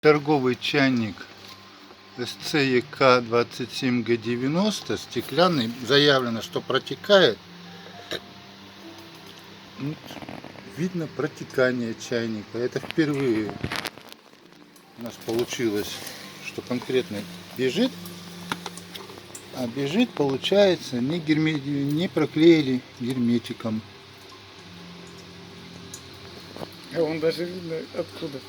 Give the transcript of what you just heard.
Торговый чайник SCEK 27G90, стеклянный, заявлено, что протекает. Видно протекание чайника. Это впервые у нас получилось, что конкретно бежит. А бежит, получается, не проклеили герметиком. А он даже видно откуда.